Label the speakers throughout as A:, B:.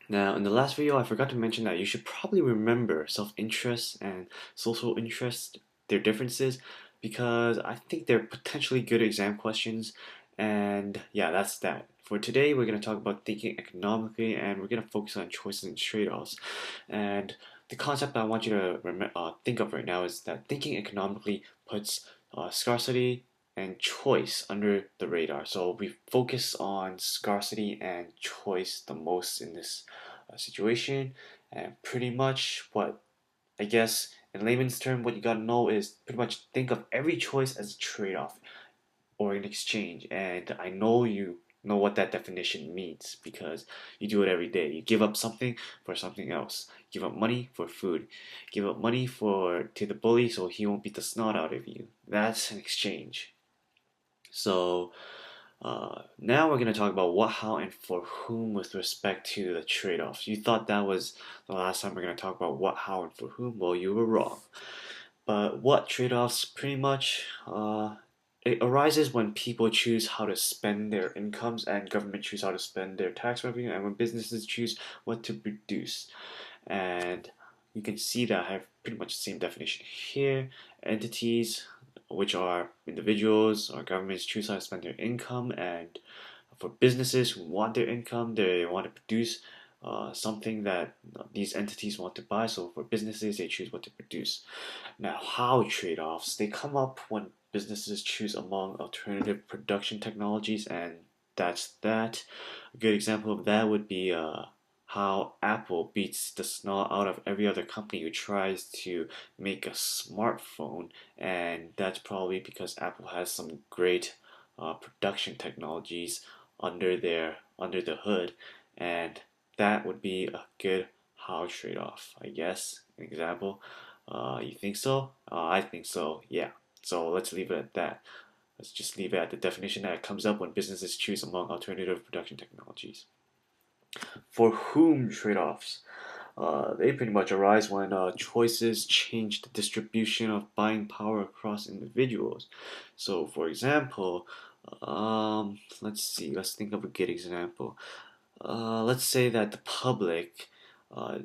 A: Now, in the last video, I forgot to mention that you should probably remember self-interest and social interest, their differences, because I think they're potentially good exam questions. And yeah, that's that. For today, we're going to talk about thinking economically, and we're going to focus on choices and trade-offs. And the concept I want you to think of right now is that thinking economically puts scarcity and choice under the radar. So we focus on scarcity and choice the most in this situation, and pretty much what I guess in layman's term, what you gotta know is pretty much think of every choice as a trade-off or an exchange. And I know you know what that definition means because you do it every day. You give up something for something else. Give up money for food. Give up money for to the bully so he won't beat the snot out of you. That's an exchange. So now we're going to talk about what, how, and for whom with respect to the trade-offs. You thought that was the last time we're going to talk about what, how, and for whom. Well, you were wrong. But what trade-offs pretty much it arises when people choose how to spend their incomes and government choose how to spend their tax revenue, and when businesses choose what to produce. And you can see that I have pretty much the same definition here. Entities, which are individuals or governments, choose how to spend their income, and for businesses who want their income, they want to produce something that these entities want to buy. So for businesses, they choose what to produce. Now, how trade-offs? They come up when businesses choose among alternative production technologies, and that's that. A good example of that would be how Apple beats the snot out of every other company who tries to make a smartphone, and that's probably because Apple has some great production technologies under the hood, and that would be a good how trade-off, I guess. An example. You think so? I think so. Yeah. So let's leave it at that. Let's just leave it at the definition that comes up when businesses choose among alternative production technologies. For whom trade-offs? They pretty much arise when choices change the distribution of buying power across individuals. So, for example, let's see, let's think of a good example. Let's say that the public uh,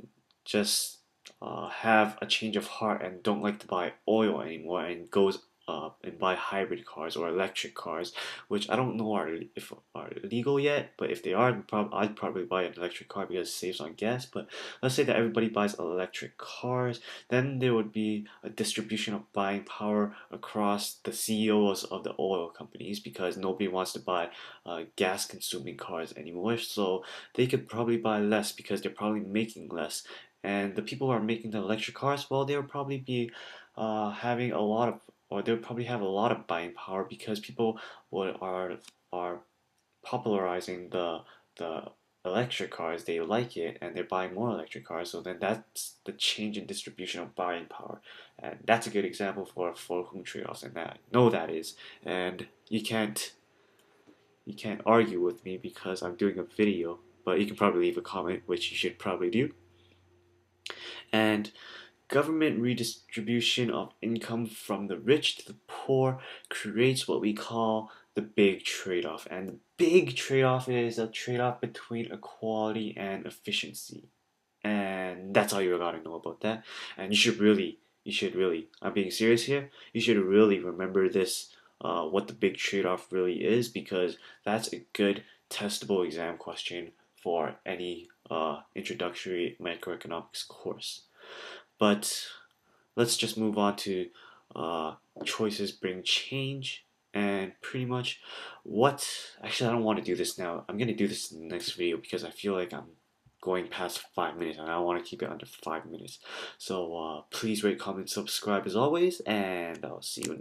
A: just have a change of heart and don't like to buy oil anymore and goes and buy hybrid cars or electric cars, which I don't know if are legal yet, but if they are, I'd probably buy an electric car because it saves on gas. But let's say that everybody buys electric cars, then there would be a distribution of buying power across the CEOs of the oil companies because nobody wants to buy gas consuming cars anymore. So they could probably buy less because they're probably making less. And the people who are making the electric cars, well, they'll probably be having a lot of, or they'll probably have a lot of buying power because people would are popularizing the electric cars. They like it, and they're buying more electric cars. So then that's the change in distribution of buying power, and that's a good example for whom trade-offs, and that no, that is, and you can't argue with me because I'm doing a video, but you can probably leave a comment, which you should probably do. And government redistribution of income from the rich to the poor creates what we call the big trade-off. And the big trade-off is a trade-off between equality and efficiency. And that's all you gotta know about that. And you should really, I'm being serious here, you should really remember this, what the big trade-off really is, because that's a good testable exam question for any introductory microeconomics course. But let's just move on to uh, choices bring change, and pretty much what, actually I don't want to do this now. I'm gonna do this in the next video because I feel like I'm going past 5 minutes and I want to keep it under 5 minutes. So please rate, comment, subscribe as always, and I'll see you in